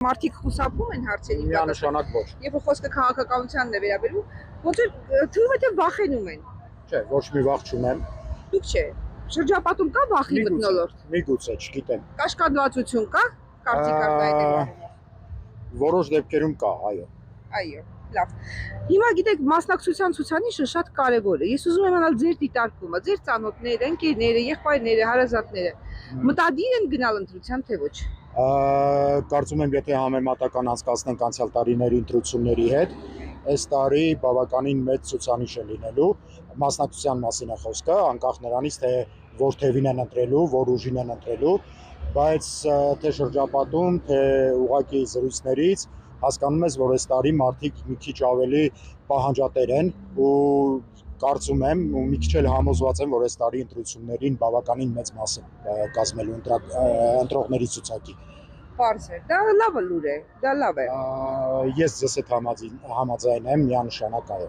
Մարդիկ խուսափում են հարցերի Միանշանակ ոչ։ Երբ խոսքը քաղաքականությանն է վերաբերում, ոնց որ թվում է թե վախենում են։ Չէ, ոչ մի վախ չունեմ։ Դուք չէ։ Շրջապատում կա վախի մթնոլորտ։ Միգուցե, չգիտեմ։ Կաշկադվածություն կա, կարծիք արտահայտելու։ Որոշ դեպքերում կա, այո։ Այո, լավ։ Հիմա գիտեք, մասնակցության ցուցանիշը շատ կարևոր է։ Ես ուզում եմ անալ ձեր դիտարկումը, ձեր ծանոթները, ընկերները, եղբայրները, հարազատները մտադիր են գնալ ընտրության թե ոչ։ Կարծում եմ, եթե համեմատական անցկացնենք անցյալ տարիների ընտրությունների հետ, այս տարի բավականին մեծ ցուցանիշ է լինելու, մասնակցության մասին է խոսքը, անկախ նրանից, թե որ թևին են ընտրելու, որ ուժին են ընտրելու, բայց թե շրջապատում, թե ուղղակի զրույցներից հասկանում ես, որ այս տարի մարդիկ մի քիչ ավելի պահանջատեր են ու կարծում եմ ու մի քիչ էլ համոզված եմ, որ այս տարի ընտրություններին բավականին մեծ մաս է կազմելու ընտրողների ցուցակի։ Պարզ է, դա լավ լուր է, դա լավ է։ Ես ձեզ հետ համաձայն եմ, միանշանակ այո։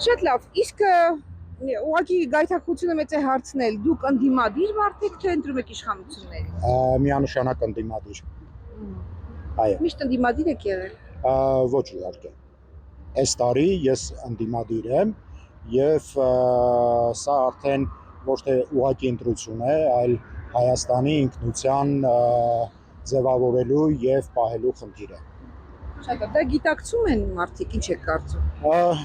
Շատ լավ, իսկ ուղղակի գայթակղությունը մեծ է հարցնել, դուք ընդդիմադիր մարդ եք, թե ընտրում եք իշխանությունների։ Միանշանակ ընդդիմադիր։ Այո։ Միշտ ընդդիմադիր եք եղել։ Ոչ իհարկե։ Այս տարի ես ընդդիմադիր եմ եւ սա արդեն ոչ թե ուղղակի ընտրություն է, այլ Հայաստանի ինքնության ձևավորելու եւ պահելու խնդիր է։ Շատ լավ, դա գիտակցում են մարդիկ, ինչ եք կարծում։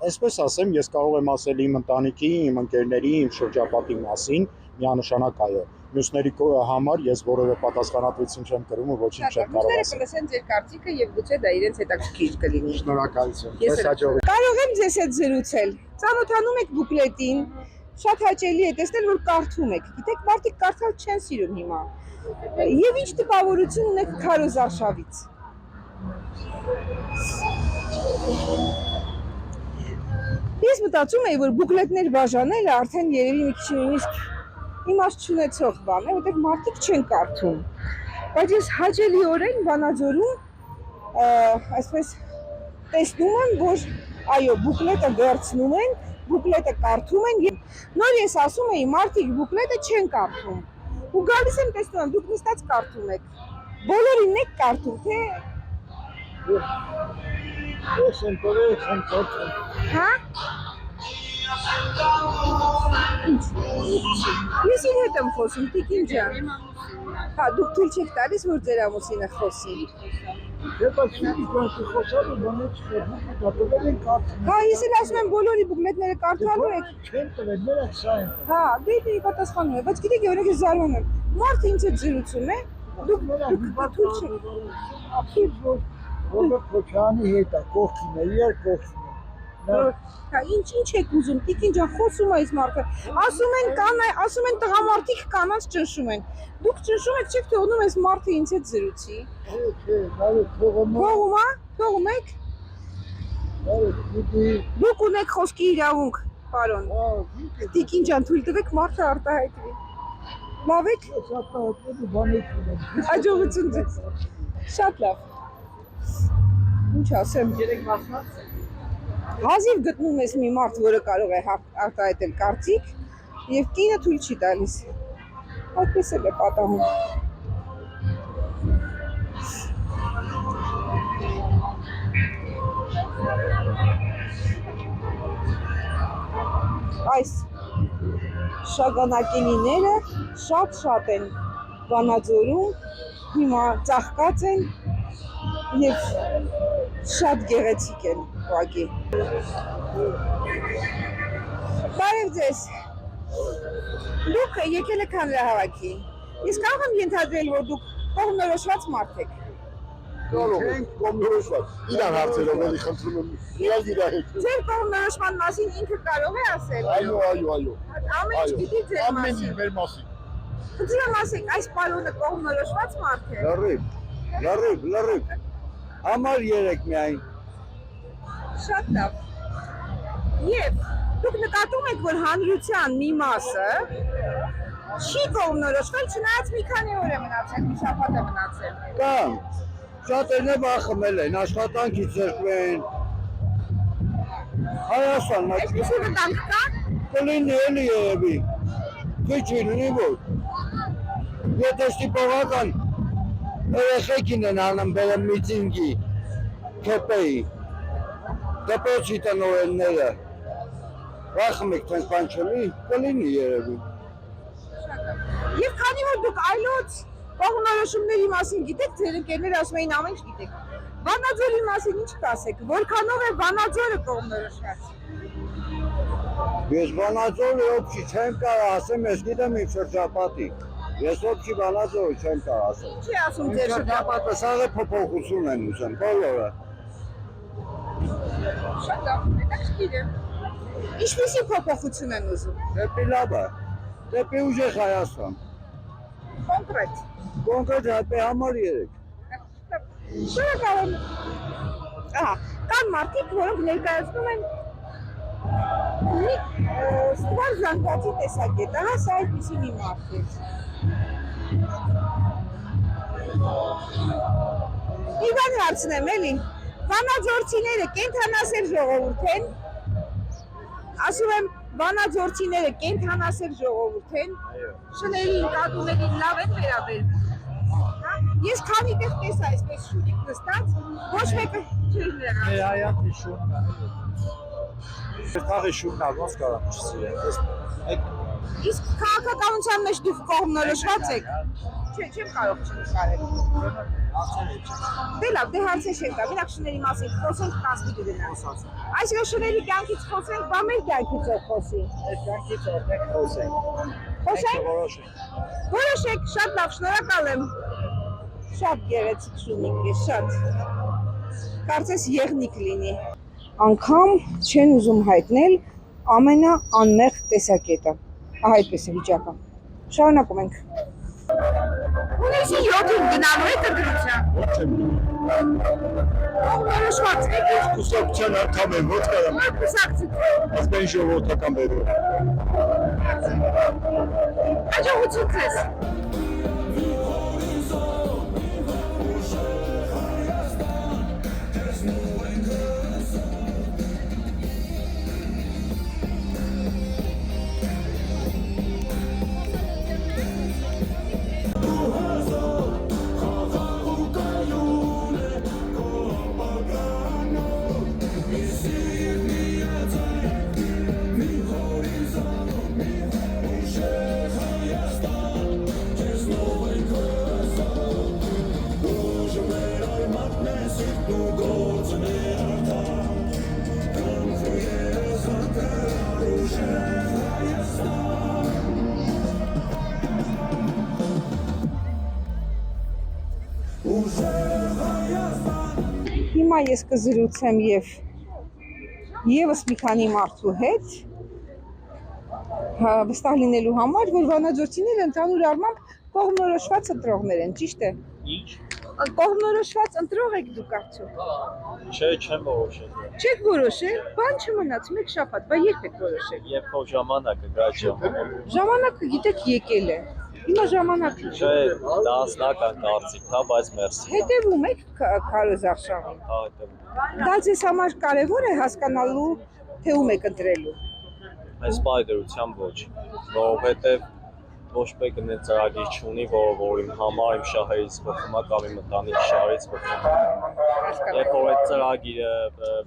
Այսպես ասեմ, ես կարող եմ ասել իմ ընտանիքի, իմ ընկերների, իմ շրջապատի մասին, միանշանակ այո։ Մյուսների համար ես որևէ պատասխանատվություն չեմ կրում ու ոչինչ չեմ կարող ասել։ Կլսեն ձեր կարծիքը եւ գուցե դա իրենց հետաքրքիր կլինի։ Շնորհակալություն։ Ես հաջողվի։ Կարող եմ ձեզ հետ զրուցել։ Ծանոթանում եք բուկլետին, շատ հաճելի է տեսնել, որ կարդում եք։ Գիտեք, մարդիկ կարդալ չեն սիրում հիմա։ Եվ ինչ տպավորություն ունեք Քարոզ արշավից։ Ես մտածում եմ, որ բուկլետներ բաժանելը արդեն երևի մի քիչ նույնիսկ իմաստ չունեցող բան է, որտեղ մարդիկ չեն կարդում։ Բայց ես հաճելիորեն Վանաձորում այսպես տեսնում եմ, որ այո, բուկլետը վերցնում են, բուկլետը կարդում են եւ նոր ես ասում եի, մարդիկ բուկլետը չեն կարդում։ Ու գալիս եմ տեսնում եմ, դուք նստած կարդում եք։ Բոլորին եք կարդում, թե Ես եմ կարդում։ Հա? Ես իր հետ եմ խոսում, Տիկին ջան։ Հա, դուք թույլ չեք տալիս, որ ձեր ամուսինը խոսի։ Հա, ես էլ ասում եմ, բոլորի բուկլետները կարդալու եք։ Հա, դե պատասխանում է, բայց գիտեք, օրինակ ես զարմանում եմ։ Մարդը ինձ հետ զրուցում է, դուք թույլ չեք։ Ռոբերտ Քոչարյանի հետ է, կողքին է, կողքին է։ Հա, ինչ եք ուզում, Տիկին ջան, խոսում է այս մարդը։ Ասում են տղամարդիկ կանանց ճնշում են։ Դուք ճնշում եք, չեք թողնում այս մարդը ինձ հետ զրուցի։ Չէ, թողում Թողում է, թողում եք։ Դուք ունեք խոսքի իրավունք, պարոն։ Տիկին ջան, թույլ տվեք մարդը արտահայտվի։ Լավ եք։ Հաջողություն ձեզ։ Շատ լավ։ Ինչ ասեմ, երեք մասնաց։ Հազիվ գտնում ես մի մարդ, որը կարող է արտահայտել կարծիք, եւ կինը թույլ չի տալիս։ Այդպես էլ է պատահում։ Այս շագանակենիները շատ են Վանաձորում, հիմա ծաղկած են եւ շատ գեղեցիկ են ուղղակի։ Բարև ձեզ։ Դուք եկել եք հանրահավաքի։ Ես կարող եմ ենթադրել, որ դուք կողմնորոշված մարդ եք։ Կարող ենք կողմնորոշված։ Իրան հարցերով էլի խնդրում եմ։ Իրան հետ։ Ձեր կողմնորոշման մասին ինքը կարող է ասել։ Այո։ Ամեն ինչ գիտի ձեր Ամեն ինչ մասին։ մեր մասին։ Խնդրում եմ ասեք, այս պարոնը կողմնորոշված մարդ է։ Լրիվ։ Համար 3 միայն։ Շատ լավ։ Եվ դուք նկատում եք, որ հանրության մի մասը չի կողմնորոշվել, չնայած մի քանի օր է մնացել, մի շաբաթ է մնացել։ Կամ շատերն է բախմել են, աշխատանքից զրկվել են։ Հայաստան, Այսպիսի վտանգ կա։ կլինի էլի երևի։ Քիչ լինի որ։ Եթե ստիպողական Երեխեքին են անում բերեմ միտինգի, քեպեի, դպրոցի տնօրենները, վախում եք տենց բան չլինի, կլինի երևի։ Եվ քանի որ դուք այլոց կողմնորոշումների մասին գիտեք, ձեր ընկերները ասում էին ամեն ինչ գիտեք։ Վանաձորի մասին ինչ կասեք, որքանով է Վանաձորը կողմնորոշված։ Ես Վանաձորը ոչի չեմ կարող ասեմ, ես գիտեմ իմ շրջապատի։ Ես ոչի Վանաձորը չեմ կարող ասեմ։ Ինչ է ասում ձեր շրջապատը։ Շրջապատը սաղը փոփոխություն են ուզում, բոլորը։ Շատ լավ, հետաքրքիր է։ Ինչպիսի փոփոխություն են ուզում։ Դեպի լավը, դեպի ուժեղ Հայաստան։ Կոնկրետ։ Կոնկրետ դեպի համար 3։ Շնորհակալ եմ։ Ահա, կան մարդիկ, որոնք ներկայացնում են մի ստվար զանգվածի տեսակետ, ահա սա այդպիսի մի մարդ է։ Իվան հարցնեմ, էլի, վանաձորցիները կենթանասեր ժողովուրդ են, ասում եմ, վանաձորցիները կենթանասեր ժողովուրդ են, շներին, կատուներին լավ են վերաբերվում։ Ես քանի տեղ տեսա այսպես շունիկ նստած, ոչ մեկը չէր նրանց։ Հայատի շունն է։ Խաղի շունն է, ոնց կարող չսիրեմ։ Իսկ քաղաքականության մեջ դուք կողմնորոշված եք։ Չէ, չեմ կարող չնկարել։ Դե լավ, դե հարցեր չենք տա, մենակ շների մասին խոսենք, տասնիկը գնանք։ Այսինքն շների կյանքից խոսենք, բա մեր կյանքից ով խոսի։ Այդ կյանքից օրդեք խոսենք։ Խոսենք։ Որոշենք։ Որոշեք, շատ լավ, շնորհակալ եմ։ Շատ գեղեցիկ շունիկ է, շատ։ Կարծես եղնիկ լինի։ Անգամ չեն ուզում հայտնել ամենաանմեղ տեսակետը։ Ահա այդպես է վիճակը։ Շարունակում ենք։ Ունեցի 7-ին գնալու եք ընտրության։ Ոչ եմ։ Կողմնորոշված եք։ Կուսակցության անդամ եմ, ոնց կարամ։ Ո՞ր կուսակցություն։ Ազգային ժողովրդական բերում։ Հաջողություն ձեզ։ Հիմա ես կզրուցեմ եւս մի քանի մարդու հետ, վստահ լինելու համար, որ վանաձորցիները ընդհանուր առմամբ կողմնորոշված ընտրողներ են, ճիշտ է։ Ինչ։ Կողմնորոշված ընտրող եք դուք արդյոք։ Չէ, չեմ որոշել։ Չեք որոշել, բան չմնաց, մեկ շաբաթ, բա երբ եք որոշել։ Երբ որ ժամանակը գա ժամանակ։ Ժամանակը գիտեք եկել է։ Հիմա ժամանակը Չէ, դա անձնական կարծիք է, բայց մերսի։ հետևում եք Քարոզ Արշավին։ Հա, հետևում։ Դա ձեզ համար կարևոր է հասկանալու, թե ում եք ընտրելու։ Այս պայդրությամբ ոչ, որովհետև ոչ մեկն է ծրագիր չունի, որը իմ համար իմ շահերից բխում է կամ իմ ընտանիքի շահերից բխում է։ Երբ որ այդ ծրագիրը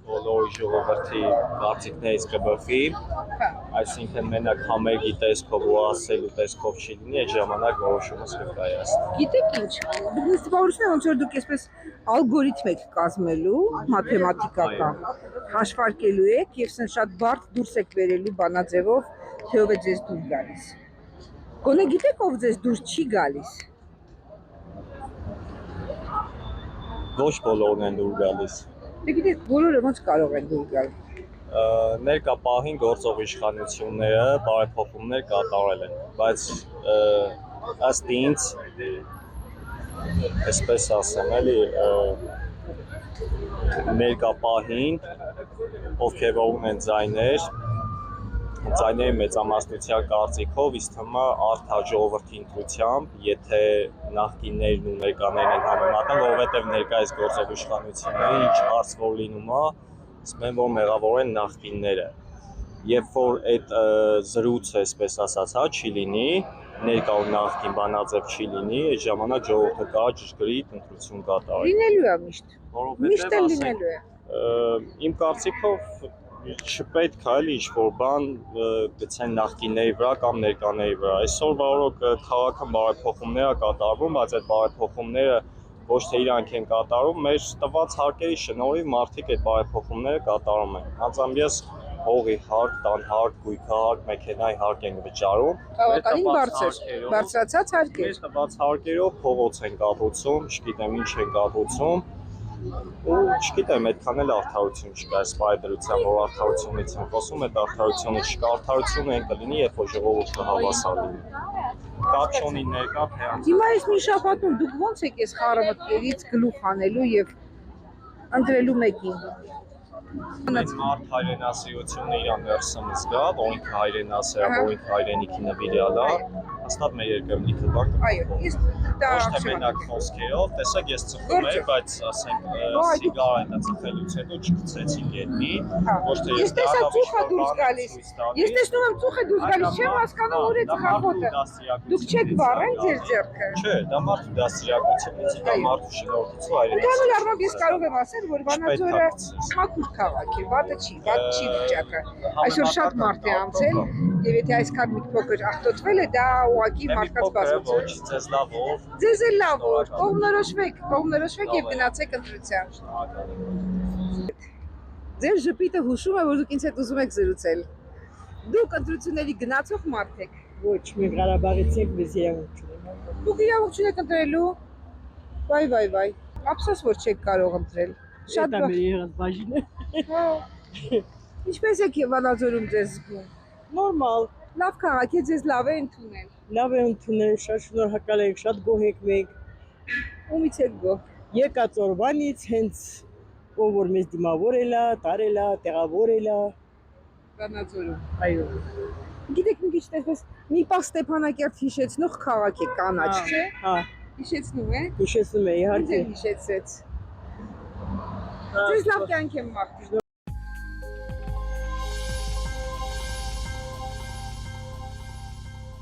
բոլորի ժողովրդի կարծիքներից կբխի, այսինքն մենակ համերգի տեսքով ու ասելու տեսքով չի լինի, այդ ժամանակ որոշումս կկայացնի։ Գիտեք ինչ, դուք որոշում եք ոնց որ դուք այսպես ալգորիթմ եք կազմելու, մաթեմատիկական, հաշվարկելու եք եւ սեն շատ բարդ դուրս եք բերելու բանաձևով, թե ով է ձեզ դուր գալիս։ Գոնե գիտեք ով ձեզ դուրս չի գալիս։ Ոչ բոլորն են դուր գալիս։ Դե գիտեք, բոլորը ոնց կարող են դուր գալ։ Ներկա պահին գործող իշխանությունները բարեփոխումներ կատարել են, բայց ըստ ինձ, այսպես ասեմ, էլի ներկա պահին ովքեր ունեն ձայների մեծամասնության կարծիքով ինձ թվում է արդ հաջողորդի ընտրությամբ, եթե նախկիններն ու ներկաներն են համեմատեն, որովհետև ներկայիս գործող իշխանությունները ինչ հարց որ լինում է, ասում են, որ մեղավոր են նախկինները։ Երբ որ այդ զրույցը, այսպես ասած, չի լինի, ներկա ու նախկին բանաձև չի լինի, այդ ժամանակ ժողովուրդը կարա ճշգրիտ ընտրություն կատարի։ Լինելու է միշտ։ Միշտ Որովհետև էլ ասենք լինելու է։ իմ կարծիքով չպետք է էլի ինչ-որ բան գցեն նախկինների վրա կամ ներկաների վրա։ Այսօրվա օրոք քաղաքը բարեփոխումներ է կատարվում, բայց այդ բարեփոխումները ոչ թե իրանք են կատարում, մեր տված հարկերի շնորհիվ մարդիկ այդ բարեփոխումները կատարում են։ Անձամբ ես հողի հարկ, տան հարկ, գույքի հարկ, մեքենայի հարկ ենք վճարում։ Բավականին բարձր, բարձրացած հարկ է։ Մեր տված հարկերով փողոց են կառուցում, չգիտեմ ինչ են կառուցում։ Ու չգիտեմ, այդքան էլ արդարություն չկա, այս բարեդրությամբ, որ արդարությունից են խոսում, այդ արդարությունը չկա, արդարությունը այն կլինի, երբ որ ժողովուրդը հավասար լինի։ Կապ չունի ներկա թե անցյալ։ Հիմա այս մի շաբաթում դուք ո՞նց եք այս խառը գլուխ անելու եւ ընտրելու մեկին։ Այդ մարդ հայրենասիրությունը իր ներսում զգա, որ ինքը հայրենասեր է, որ ինքը հայրենիքի նվիրյալ է, հաստատ մեր երկրնիքը բան Այո, ես դա ոչ թե մենակ խոսքերով, տեսակ ես ծխում եմ, բայց ասենք սիգար հետա ծխելուց հետո չգցեցի գետնի, ոչ թե ես տեսա ծուխը դուրս գալիս։ Ես տեսնում եմ ծուխը դուրս գալիս, չեմ հասկանում որ է ծխախոտը։ Դուք չեք վառել ձեր ձեռքը։ Չէ, դա մարդու դաստիարակությունից է, դա մարդու շնորհքից ու Ընդհանուր առմամբ ես կարող եմ ասել, որ Վանաձորը մաքուր քաղաք է, վատը չի վիճակը։ Այսօր շատ մարդ է անցել, եւ եթե այսքան մի փոքր ախտոտվել է, դա ուղղակի մարդկանց բացություն է։ Ձեզ լավ որ։ Ձեզ էլ լավ որ, կողմնորոշվեք եւ գնացեք ընտրության։ Ձեր ժպիտը հուշում է, որ դուք ինձ հետ ուզում եք զրուցել։ Դուք ընտրությունների գնացող մարդ եք։ Ոչ, մենք Ղարաբաղից ենք, biz իրավունք չունենք։ Դուք իրավունք չունեք ընտրելու։ Վայ։ Ափսոս որ չեք կարող ընտրել։ Շատ մեր եղած բաժինը։ Հա։ Ինչպես եք Վանաձորում ձեզ զգում։ Նորմալ, Լավ քաղաք է, ձեզ լավ է ընդունել։ լավ է ընդունել, շատ շնորհակալ ենք, շատ գոհ ենք մենք։ Ումից եք գոհ։ Եկած օրվանից հենց ով որ մեզ դիմավորել է, տարել է, տեղավորել է։ Վանաձորում։ Այո։ Գիտեք մի քիչ տեսպես մի պահ Ստեփանակերտ հիշեցնող քաղաք է, կանաչ, չէ։ Հա, Հիշեցնում է։ հիշեցնում եմ, իհարկե։ Ինձ հիշեցրեց։ Ձեզ լավ կյանք եմ մաղթում։